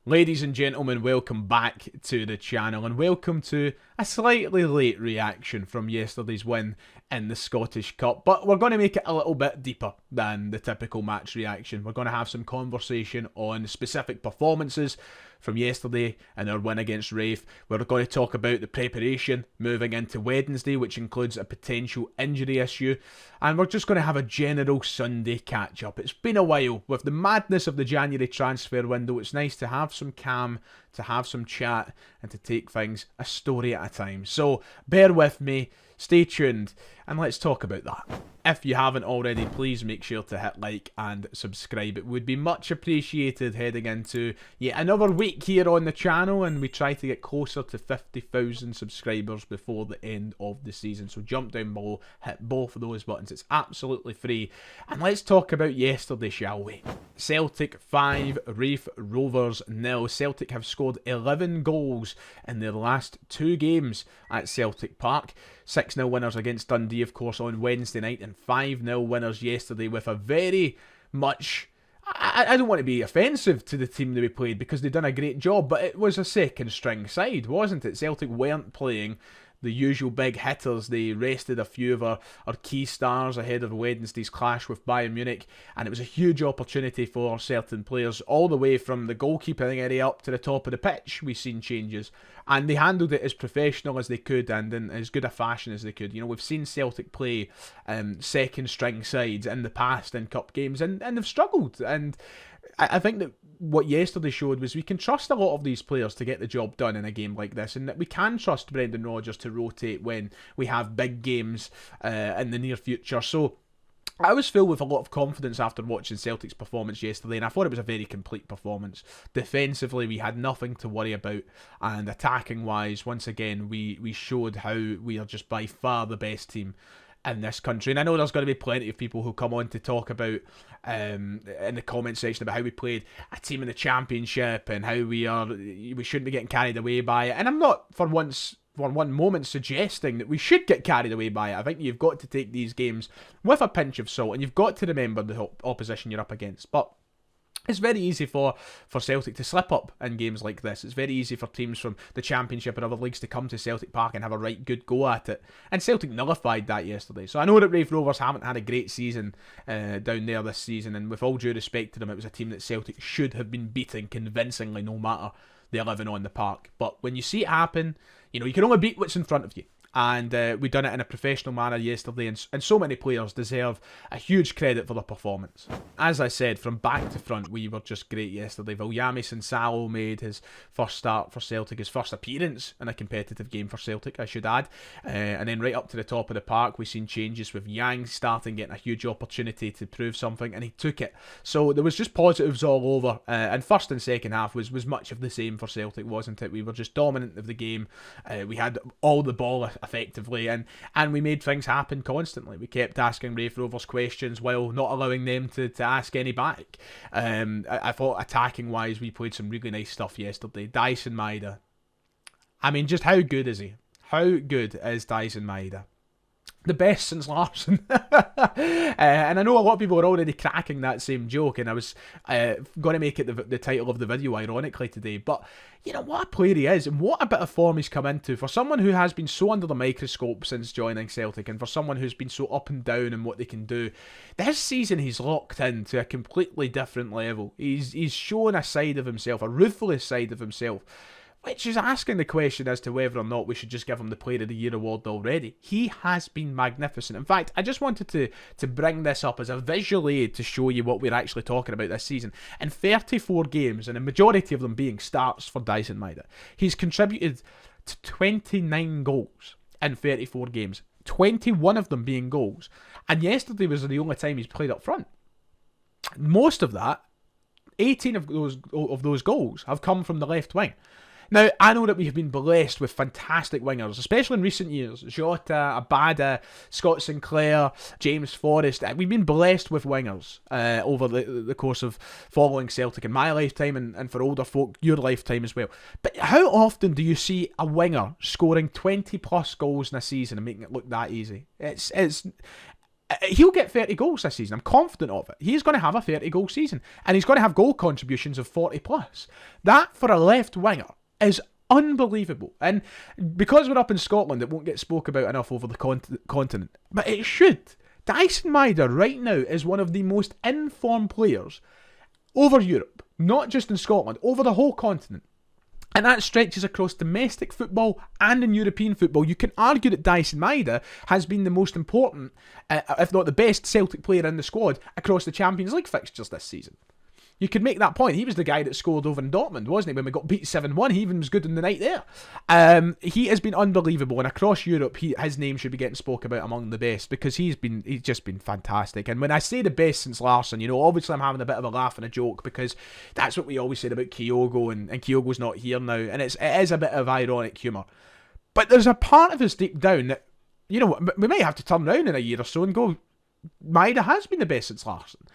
Ladies and gentlemen, welcome back to the channel and welcome to a slightly late reaction from yesterday's win in the Scottish Cup, but we're going to make it a little bit deeper than the typical match reaction. We're going to have some conversation on specific performances from yesterday and our win against Raith. We're going to talk about the preparation moving into Wednesday, which includes a potential injury issue, and we're just going to have a general Sunday catch-up. It's been a while. With the madness of the January transfer window, it's nice to have some calm, to have some chat, and to take things a story at a time. So bear with me, stay tuned, and let's talk about that. If you haven't already, please make sure to hit like and subscribe. It would be much appreciated heading into yet another week here on the channel, and we try to get closer to 50,000 subscribers before the end of the season. So jump down below, hit both of those buttons. It's absolutely free. And let's talk about yesterday, shall we? Celtic 5, Raith Rovers 0. Celtic have scored 11 goals in their last 2 games at Celtic Park. 6-0 winners against Dundee, of course, on Wednesday night, and 5-0 winners yesterday with a very much... I don't want to be offensive to the team that we played because they've done a great job, but it was a second string side, wasn't it? Celtic weren't playing the usual big hitters. They rested a few of our key stars ahead of Wednesday's clash with Bayern Munich, and it was a huge opportunity for certain players all the way from the goalkeeping area up to the top of the pitch. We've seen changes, and they handled it as professional as they could and in as good a fashion as they could. You know, we've seen Celtic play second string sides in the past in cup games, and they've struggled, and I think that what yesterday showed was we can trust a lot of these players to get the job done in a game like this, and that we can trust Brendan Rodgers to rotate when we have big games in the near future. So I was filled with a lot of confidence after watching Celtic's performance yesterday, and I thought it was a very complete performance. Defensively, we had nothing to worry about, and attacking-wise, once again, we showed how we are just by far the best team in this country. And I know there's going to be plenty of people who come on to talk about in the comment section about how we played a team in the Championship and how we shouldn't be getting carried away by it. And I'm not for one moment suggesting that we should get carried away by it. I think you've got to take these games with a pinch of salt, and you've got to remember the opposition you're up against. But it's very easy for Celtic to slip up in games like this. It's very easy for teams from the Championship and other leagues to come to Celtic Park and have a right good go at it. And Celtic nullified that yesterday. So I know that Raith Rovers haven't had a great season down there this season, and with all due respect to them, it was a team that Celtic should have been beating convincingly no matter the 11 on the park. But when you see it happen, you know, you can only beat what's in front of you. And we done it in a professional manner yesterday, and so many players deserve a huge credit for their performance. As I said, from back to front, we were just great yesterday. Viljamis Salo made his first start for Celtic, his first appearance in a competitive game for Celtic, I should add. And then right up to the top of the park, we've seen changes with Yang starting, getting a huge opportunity to prove something, and he took it. So there was just positives all over. And first and second half was much of the same for Celtic, wasn't it? We were just dominant of the game. We had all the ball effectively, and we made things happen constantly. We kept asking Raith Rovers questions while not allowing them to ask any back. I thought attacking wise we played some really nice stuff yesterday. Daizen Maeda, I mean, just how good is he? How good is Daizen Maeda? The best since Larsson. And I know a lot of people are already cracking that same joke, and I was going to make it the title of the video ironically today, but you know what a player he is, and what a bit of form he's come into for someone who has been so under the microscope since joining Celtic, and for someone who's been so up and down in what they can do. This season he's locked into a completely different level. He's shown a side of himself, a ruthless side of himself, which is asking the question as to whether or not we should just give him the Player of the Year award already. He has been magnificent. In fact, I just wanted to bring this up as a visual aid to show you what we're actually talking about this season. In 34 games, and a majority of them being starts for Daizen Maeda, he's contributed to 29 goals in 34 games, 21 of them being goals. And yesterday was the only time he's played up front. Most of that, 18 of those goals, have come from the left wing. Now, I know that we have been blessed with fantastic wingers, especially in recent years. Jota, Abada, Scott Sinclair, James Forrest. We've been blessed with wingers over the course of following Celtic in my lifetime, and for older folk, your lifetime as well. But how often do you see a winger scoring 20 plus goals in a season and making it look that easy? It's He'll get 30 goals this season. I'm confident of it. He's going to have a 30-goal season. And he's going to have goal contributions of 40 plus. That, for a left winger, is unbelievable. And because we're up in Scotland, it won't get spoke about enough over the continent. But it should. Daizen Maeda right now is one of the most informed players over Europe. Not just in Scotland, over the whole continent. And that stretches across domestic football and in European football. You can argue that Daizen Maeda has been the most important, if not the best, Celtic player in the squad across the Champions League fixtures this season. You could make that point. He was the guy that scored over in Dortmund, wasn't he? When we got beat 7-1, he even was good in the night there. He has been unbelievable, and across Europe, his name should be getting spoke about among the best, because he's just been fantastic. And when I say the best since Larsson, obviously I'm having a bit of a laugh and a joke, because that's what we always said about Kyogo, and Kyogo's not here now, and it is a bit of ironic humour. But there's a part of us deep down that, we might have to turn around in a year or so and go, Maeda has been the best since Larsson.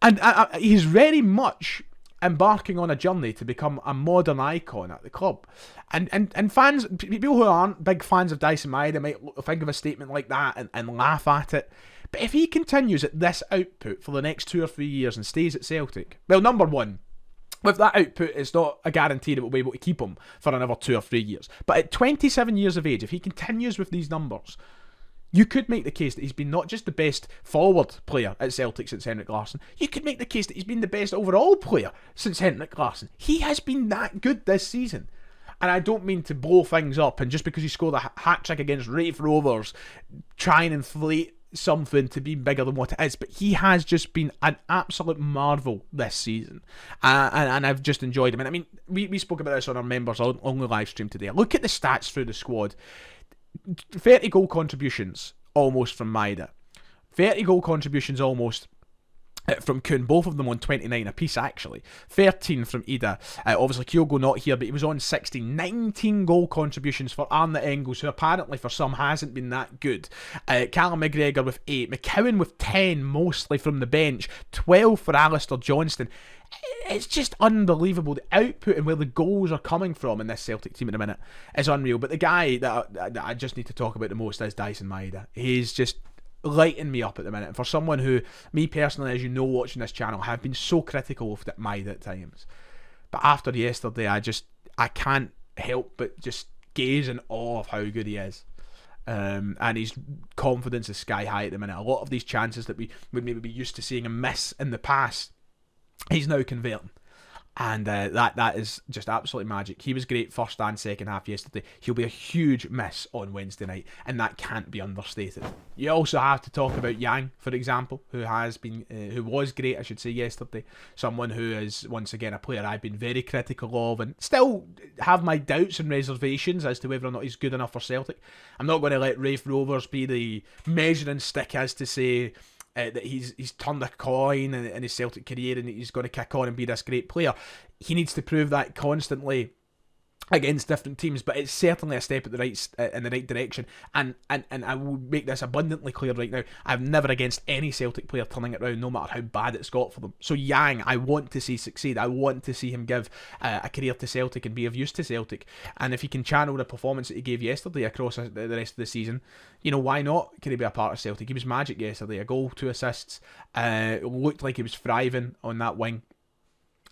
And he's very much embarking on a journey to become a modern icon at the club. And fans, people who aren't big fans of Daizen Maeda might think of a statement like that and laugh at it. But if he continues at this output for the next 2 or 3 years and stays at Celtic, well, number one, with that output, it's not a guarantee that we'll be able to keep him for another 2 or 3 years. But at 27 years of age, if he continues with these numbers, you could make the case that he's been not just the best forward player at Celtic since Henrik Larsson. You could make the case that he's been the best overall player since Henrik Larsson. He has been that good this season. And I don't mean to blow things up, and just because he scored a hat-trick against Raith Rovers, try and inflate something to be bigger than what it is, but he has just been an absolute marvel this season. And I've just enjoyed him. And I mean, we spoke about this on our members only live stream today. Look at the stats through the squad. 30 goal contributions almost from Maeda. 30 goal contributions almost from Kuhn, both of them on 29 apiece actually. 13 from Ida. Obviously Kyogo not here, but he was on 16. 19 goal contributions for Arne Engels, who apparently for some hasn't been that good. Callum McGregor with 8. McCowan with 10, mostly from the bench. 12 for Alistair Johnston. It's just unbelievable. The output and where the goals are coming from in this Celtic team at the minute is unreal. But the guy that I just need to talk about the most is Daizen Maeda. He's just lighting me up at the minute. And for someone who, me personally, as you know, watching this channel, have been so critical of Maeda at times. But after yesterday, I can't help but just gaze in awe of how good he is. And his confidence is sky high at the minute. A lot of these chances that we would maybe be used to seeing him miss in the past, he's now converting. And that is just absolutely magic. He was great first and second half yesterday. He'll be a huge miss on Wednesday night, and that can't be understated. You also have to talk about Yang, for example, who was great, I should say, yesterday. Someone who is, once again, a player I've been very critical of, and still have my doubts and reservations as to whether or not he's good enough for Celtic. I'm not going to let Raith Rovers be the measuring stick as to say that he's turned a coin in his Celtic career and he's going to kick on and be this great player. He needs to prove that constantly against different teams, but it's certainly a step in the right direction. And I will make this abundantly clear right now: I'm never against any Celtic player turning it around, no matter how bad it's got for them. So Yang, I want to see succeed. I want to see him give a career to Celtic and be of use to Celtic. And if he can channel the performance that he gave yesterday across the rest of the season, why not? Can he be a part of Celtic? He was magic yesterday. A goal, 2 assists. Looked like he was thriving on that wing.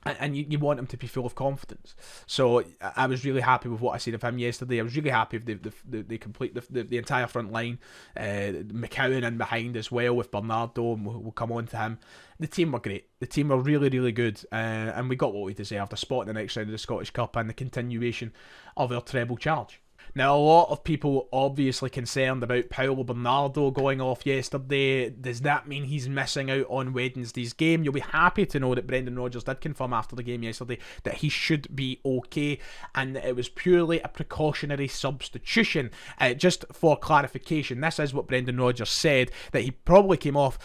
And you want him to be full of confidence. So I was really happy with what I seen of him yesterday. I was really happy with they complete the entire front line. McCowan in behind as well with Bernardo, and we'll come on to him. The team were great. The team were really, really good. And we got what we deserved: a spot in the next round of the Scottish Cup and the continuation of our treble charge. Now, a lot of people obviously concerned about Paulo Bernardo going off yesterday. Does that mean he's missing out on Wednesday's game? You'll be happy to know that Brendan Rodgers did confirm after the game yesterday that he should be okay, and it was purely a precautionary substitution. Just for clarification, this is what Brendan Rodgers said, that he probably came off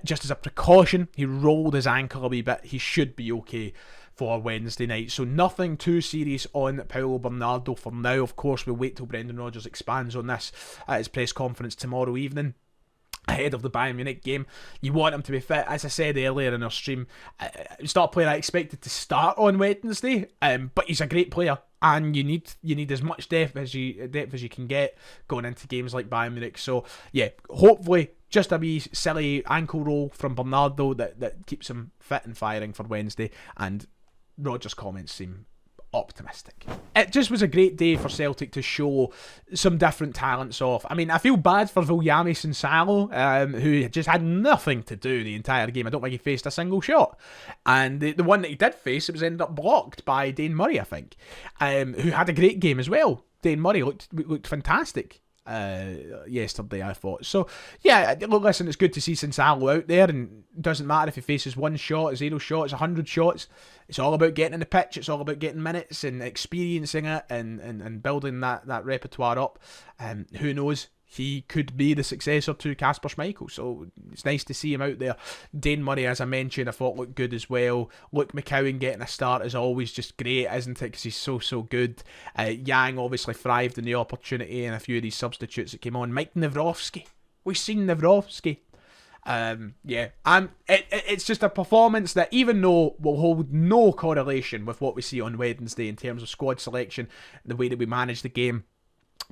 just as a precaution. He rolled his ankle a wee bit. He should be okay for Wednesday night. So nothing too serious on Paulo Bernardo for now. Of course, we'll wait till Brendan Rodgers expands on this at his press conference tomorrow evening, ahead of the Bayern Munich game. You want him to be fit. As I said earlier in our stream, he's not a player I expected to start on Wednesday, but he's a great player, and you need as much depth as you can get going into games like Bayern Munich. So yeah, hopefully just a wee silly ankle roll from Bernardo that keeps him fit and firing for Wednesday, and Rodgers' comments seem optimistic. It just was a great day for Celtic to show some different talents off. I mean, I feel bad for Viljamis and Salo, who just had nothing to do the entire game. I don't think he faced a single shot. And the one that he did face, it was ended up blocked by Dane Murray, I think, who had a great game as well. Dane Murray looked fantastic yesterday, I thought. So yeah, look, listen, it's good to see Sinsalo out there, and it doesn't matter if he faces 1 shot, 0 shots, 100 shots. It's all about getting in the pitch. It's all about getting minutes and experiencing it and building that repertoire up. Who knows? He could be the successor to Kasper Schmeichel, so it's nice to see him out there. Dane Murray, as I mentioned, I thought looked good as well. Luke McCowan getting a start is always just great, isn't it? Because he's so good. Yang obviously thrived in the opportunity, and a few of these substitutes that came on. Mike Nawrowski. We've seen Nawrowski. It's just a performance that, even though will hold no correlation with what we see on Wednesday in terms of squad selection, the way that we manage the game,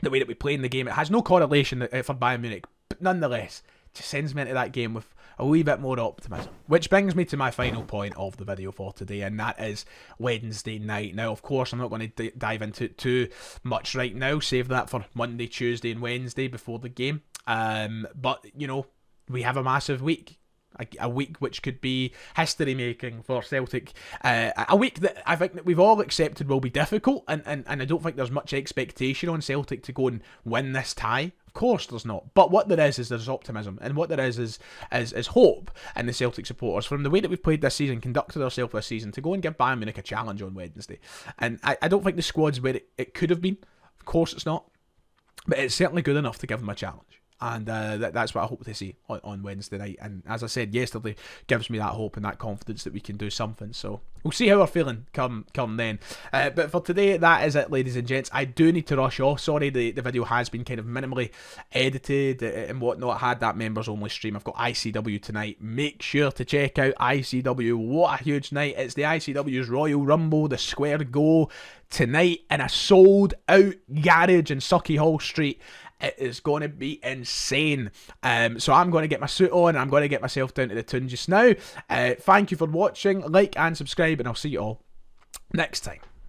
the way that we play in the game, it has no correlation for Bayern Munich, but nonetheless, it just sends me into that game with a wee bit more optimism. Which brings me to my final point of the video for today, and that is Wednesday night. Now, of course, I'm not going to dive into it too much right now, save that for Monday, Tuesday and Wednesday before the game. But, you know, we have a massive week. A week which could be history-making for Celtic. A week that I think that we've all accepted will be difficult, and I don't think there's much expectation on Celtic to go and win this tie. Of course there's not. But what there is there's optimism, and what there is hope in the Celtic supporters from the way that we've played this season, conducted ourselves this season, to go and give Bayern Munich a challenge on Wednesday. And I don't think the squad's where it could have been. Of course it's not. But it's certainly good enough to give them a challenge. And that's what I hope to see on Wednesday night. And as I said yesterday, gives me that hope and that confidence that we can do something. So we'll see how we're feeling come then. But for today, that is it, ladies and gents. I do need to rush off. Sorry, the video has been kind of minimally edited and whatnot. I had that members only stream. I've got ICW tonight. Make sure to check out ICW. What a huge night. It's the ICW's Royal Rumble, the Square Go tonight in a sold out garage in Sucky Street. It is going to be insane. So I'm going to get my suit on, and I'm going to get myself down to the tune just now. Thank you for watching. Like and subscribe, and I'll see you all next time.